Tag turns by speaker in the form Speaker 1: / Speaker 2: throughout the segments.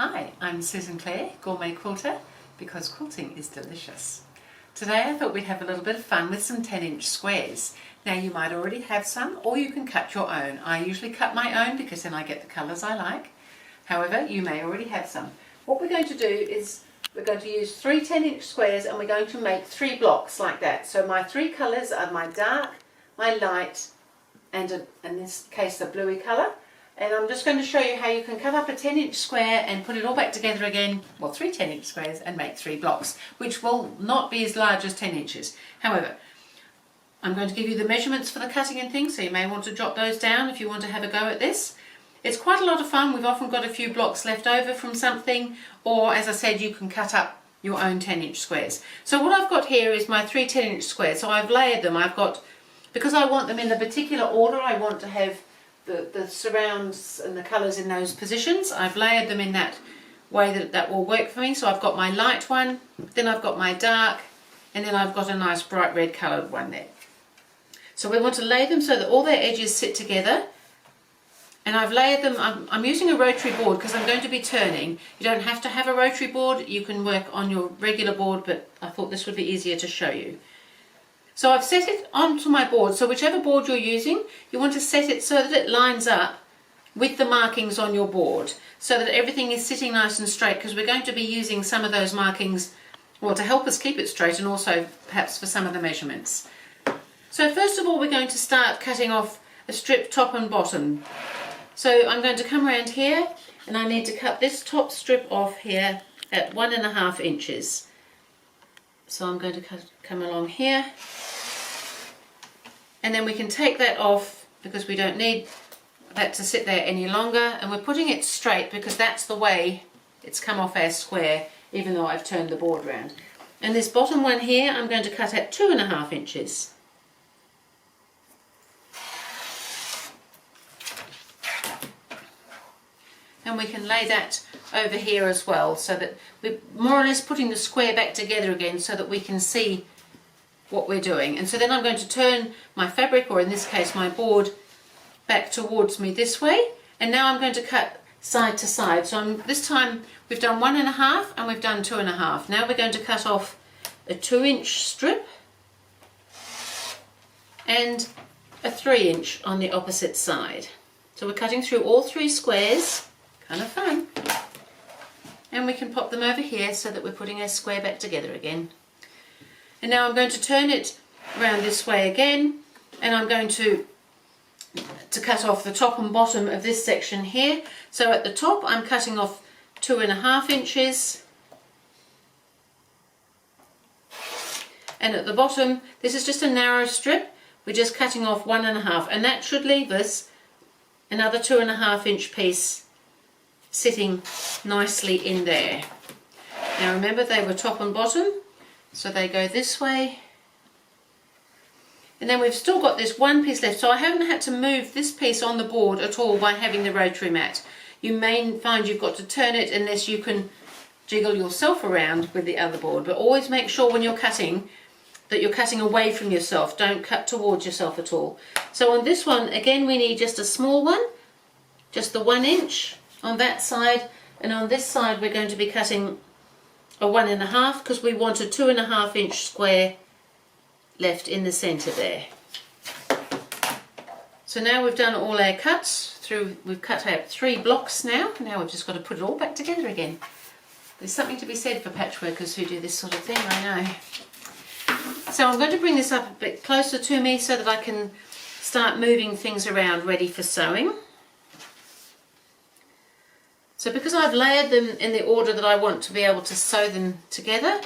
Speaker 1: Hi, I'm Susan Clare, Gourmet Quilter, because quilting is delicious. Today I thought we'd have a little bit of fun with some 10-inch squares. Now you might already have some, or you can cut your own. I usually cut my own because then I get the colours I like. However, you may already have some. What we're going to do is we're going to use 3 10-inch squares and we're going to make 3 blocks like that. So my 3 colours are my dark, my light, and in this case the bluey colour. And I'm just going to show you how you can cut up a 10-inch square and put it all back together again, well 3 10-inch squares, and make 3 blocks, which will not be as large as 10 inches. However, I'm going to give you the measurements for the cutting and things, so you may want to jot those down if you want to have a go at this. It's quite a lot of fun. We've often got a few blocks left over from something, or as I said, you can cut up your own 10-inch squares. So what I've got here is my 3 10-inch squares. So I've layered them. I've got, because I want them in the particular order, I want to have the surrounds and the colours in those positions. I've layered them in that way that will work for me. So I've got my light one, then I've got my dark, and then I've got a nice bright red coloured one there. So we want to lay them so that all their edges sit together. And I've layered them, I'm using a rotary board because I'm going to be turning. You don't have to have a rotary board, you can work on your regular board, but I thought this would be easier to show you. So I've set it onto my board, so whichever board you're using, you want to set it so that it lines up with the markings on your board, so that everything is sitting nice and straight, because we're going to be using some of those markings, well, to help us keep it straight, and also perhaps for some of the measurements. So first of all, we're going to start cutting off a strip top and bottom. So I'm going to come around here, and I need to cut this top strip off here at 1.5 inches. So I'm going to come along here, and then we can take that off because we don't need that to sit there any longer, and we're putting it straight because that's the way it's come off our square, even though I've turned the board round. And this bottom one here I'm going to cut at 2.5 inches. And we can lay that over here as well, so that we're more or less putting the square back together again so that we can see what we're doing. And so then I'm going to turn my fabric, or in this case my board, back towards me this way, and now I'm going to cut side to side. So this time we've done 1.5 and we've done 2.5. Now we're going to cut off a 2-inch strip and a 3-inch on the opposite side. So we're cutting through all 3 squares. Kind of fun. And we can pop them over here so that we're putting our square back together again. And now I'm going to turn it around this way again, and I'm going to cut off the top and bottom of this section here. So at the top I'm cutting off 2.5 inches, and at the bottom this is just a narrow strip, we're just cutting off 1.5, and that should leave us another 2.5 inch piece sitting nicely in there. Now remember, they were top and bottom, so they go this way, and then we've still got this one piece left, so I haven't had to move this piece on the board at all by having the rotary mat. You may find you've got to turn it unless you can jiggle yourself around with the other board, but always make sure when you're cutting that you're cutting away from yourself, don't cut towards yourself at all. So on this one again we need just a small one, just the 1 inch on that side, and on this side we're going to be cutting a 1.5 because we want a 2.5 inch square left in the center there. So now we've done all our cuts through, we've cut out 3 blocks now we've just got to put it all back together again. There's something to be said for patchworkers who do this sort of thing, I know. So I'm going to bring this up a bit closer to me so that I can start moving things around ready for sewing. So because I've layered them in the order that I want to be able to sew them together,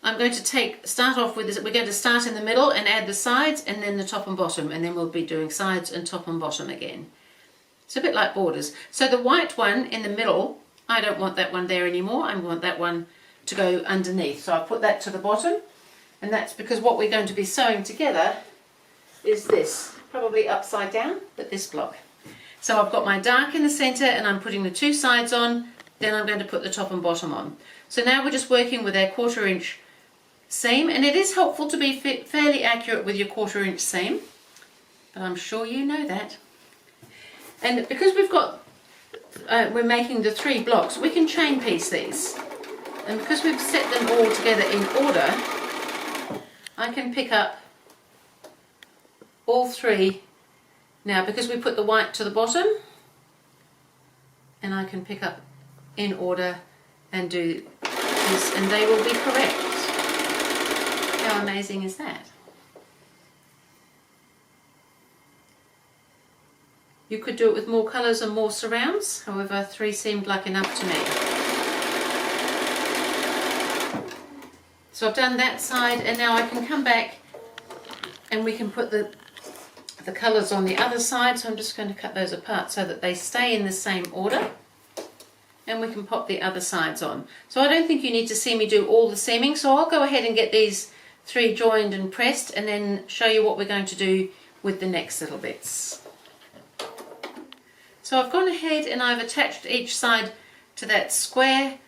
Speaker 1: I'm going to start off with this. We're going to start in the middle and add the sides and then the top and bottom, and then we'll be doing sides and top and bottom again. It's a bit like borders. So the white one in the middle, I don't want that one there anymore. I want that one to go underneath. So I'll put that to the bottom, and that's because what we're going to be sewing together is this, probably upside down, but this block. So I've got my dark in the center and I'm putting the 2 sides on, then I'm going to put the top and bottom on. So now we're just working with our 1/4 inch seam, and it is helpful to be fairly accurate with your 1/4 inch seam, but I'm sure you know that. And because we've got we're making the 3 blocks, we can chain piece these. And because we've set them all together in order, I can pick up all 3 now, because we put the white to the bottom, and I can pick up in order and do this, and they will be correct. How amazing is that? You could do it with more colours and more surrounds, however 3 seemed like enough to me. So I've done that side, and now I can come back and we can put the colours on the other side. So I'm just going to cut those apart so that they stay in the same order, and we can pop the other sides on. So I don't think you need to see me do all the seaming, so I'll go ahead and get these 3 joined and pressed, and then show you what we're going to do with the next little bits. So I've gone ahead and I've attached each side to that square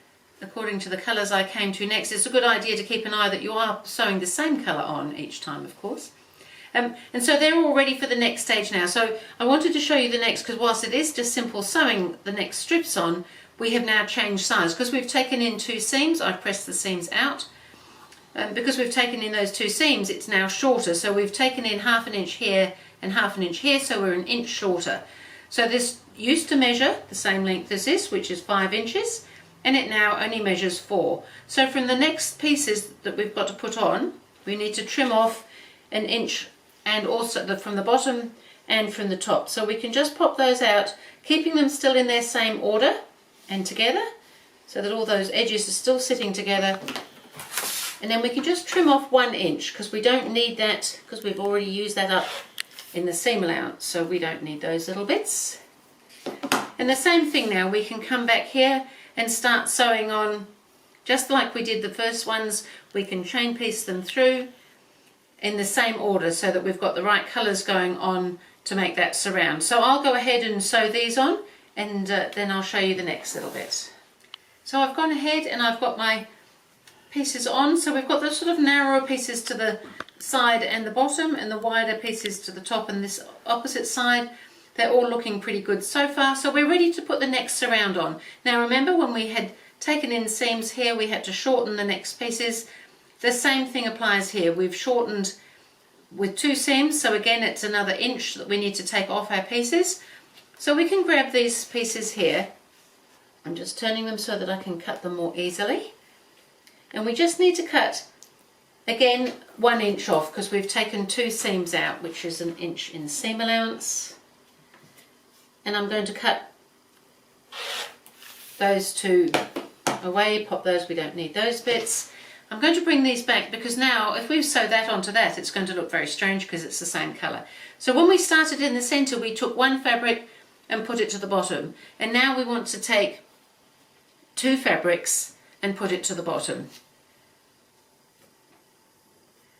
Speaker 1: according to the colours I came to next. It's a good idea to keep an eye that you are sewing the same colour on each time, of course. And so they're all ready for the next stage now. So I wanted to show you the next, because whilst it is just simple sewing the next strips on, we have now changed size. Because we've taken in 2 seams, I've pressed the seams out. Because we've taken in those 2 seams, it's now shorter. So we've taken in 1/2 inch here and 1/2 inch here, so we're 1 inch shorter. So this used to measure the same length as this, which is 5 inches, and it now only measures 4. So from the next pieces that we've got to put on, we need to trim off 1 inch, and also from the bottom and from the top. So we can just pop those out, keeping them still in their same order and together, so that all those edges are still sitting together. And then we can just trim off 1 inch, because we don't need that, because we've already used that up in the seam allowance, so we don't need those little bits. And the same thing now, we can come back here and start sewing on, just like we did the first ones. We can chain piece them through in the same order, so that we've got the right colours going on to make that surround. So I'll go ahead and sew these on, and then I'll show you the next little bit. So I've gone ahead and I've got my pieces on. So we've got the sort of narrower pieces to the side and the bottom, and the wider pieces to the top and this opposite side. They're all looking pretty good so far. So we're ready to put the next surround on. Now remember, when we had taken in seams here, we had to shorten the next pieces. The same thing applies here. We've shortened with 2 seams, so again it's another inch that we need to take off our pieces. So we can grab these pieces here. I'm just turning them so that I can cut them more easily. And we just need to cut, again, 1 inch off, because we've taken 2 seams out, which is 1 inch in seam allowance. And I'm going to cut those 2 away, pop those, we don't need those bits. I'm going to bring these back, because now if we sew that onto that, it's going to look very strange because it's the same colour. So when we started in the centre, we took 1 fabric and put it to the bottom, and now we want to take 2 fabrics and put it to the bottom.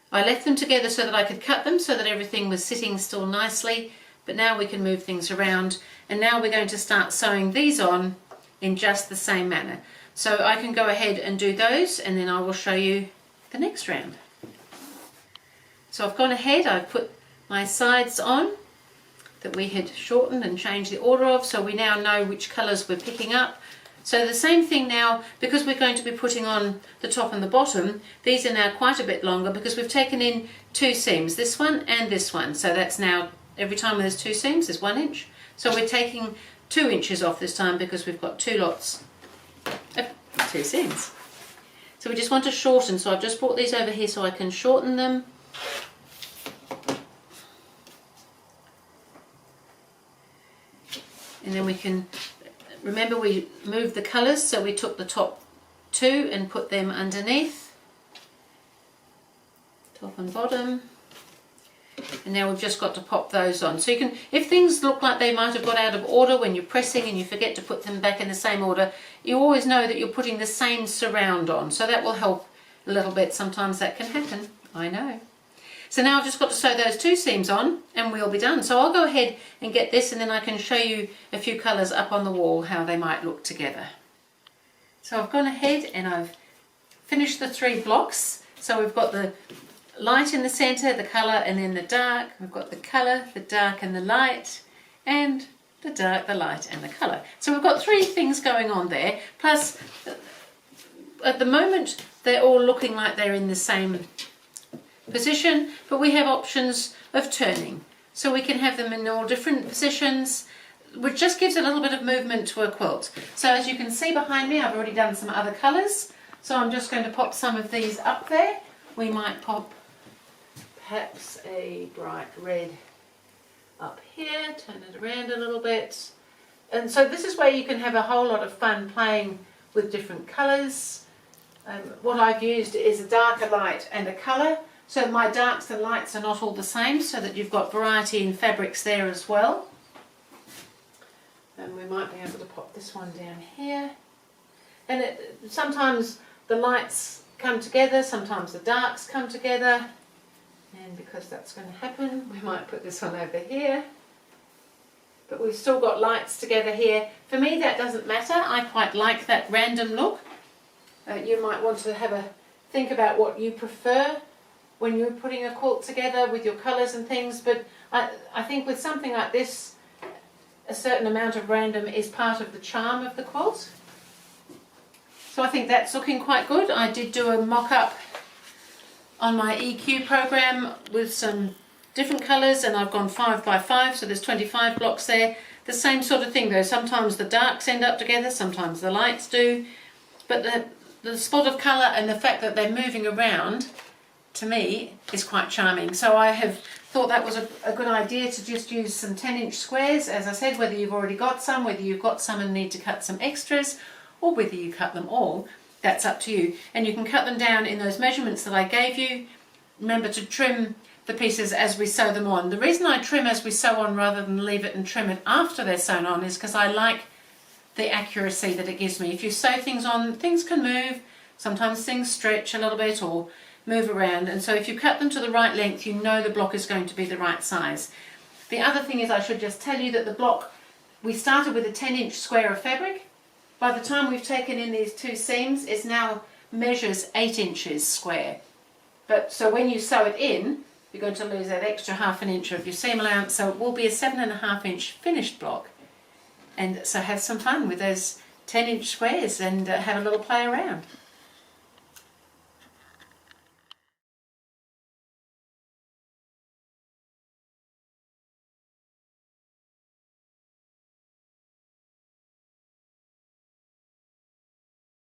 Speaker 1: I left them together so that I could cut them, so that everything was sitting still nicely, but now we can move things around, and now we're going to start sewing these on in just the same manner. So I can go ahead and do those, and then I will show you the next round. So I've gone ahead, I've put my sides on that we had shortened and changed the order of, so we now know which colours we're picking up. So the same thing now, because we're going to be putting on the top and the bottom, these are now quite a bit longer, because we've taken in 2 seams, this one and this one. So that's now, every time there's 2 seams, there's 1 inch. So we're taking 2 inches off this time, because we've got 2 lots of 2 seams. So we just want to shorten, so I've just brought these over here so I can shorten them. And then we can, remember we moved the colours, so we took the top 2 and put them underneath, top and bottom, and now we've just got to pop those on. So you can, if things look like they might have got out of order when you're pressing and you forget to put them back in the same order, you always know that you're putting the same surround on, so that will help a little bit. Sometimes that can happen, I know. So now I've just got to sew those 2 seams on and we'll be done. So I'll go ahead and get this, and then I can show you a few colours up on the wall, how they might look together. So I've gone ahead and I've finished the 3 blocks. So we've got the light in the centre, the colour, and then the dark. We've got the colour, the dark and the light, and the dark, the light and the colour. So we've got 3 things going on there, plus at the moment they're all looking like they're in the same position, but we have options of turning. So we can have them in all different positions, which just gives a little bit of movement to a quilt. So as you can see behind me, I've already done some other colours. So I'm just going to pop some of these up there. We might pop perhaps a bright red up here, turn it around a little bit. And so this is where you can have a whole lot of fun playing with different colours. What I've used is a darker light and a colour. So my darks and lights are not all the same, so that you've got variety in fabrics there as well. And we might be able to pop this one down here. And sometimes the lights come together, sometimes the darks come together. And because that's going to happen, we might put this one over here. But we've still got lights together here. For me, that doesn't matter. I quite like that random look. You might want to have a think about what you prefer when you're putting a quilt together with your colours and things. But I think with something like this, a certain amount of random is part of the charm of the quilt. So I think that's looking quite good. I did do a mock-up on my EQ program with some different colours, and I've gone 5 by 5, so there's 25 blocks there. The same sort of thing though, sometimes the darks end up together, sometimes the lights do, but the spot of colour and the fact that they're moving around, to me, is quite charming. So I have thought that was a good idea to just use some 10-inch squares, as I said, whether you've already got some, whether you've got some and need to cut some extras, or whether you cut them all. That's up to you. And you can cut them down in those measurements that I gave you. Remember to trim the pieces as we sew them on. The reason I trim as we sew on rather than leave it and trim it after they're sewn on is because I like the accuracy that it gives me. If you sew things on, things can move. Sometimes things stretch a little bit or move around. And so if you cut them to the right length, you know the block is going to be the right size. The other thing is, I should just tell you that the block, we started with a 10-inch square of fabric. By the time we've taken in these 2 seams, it now measures 8 inches square. But so when you sew it in, you're going to lose that extra ½ inch of your seam allowance, so it will be a 7.5 inch finished block. And so have some fun with those 10-inch squares and have a little play around.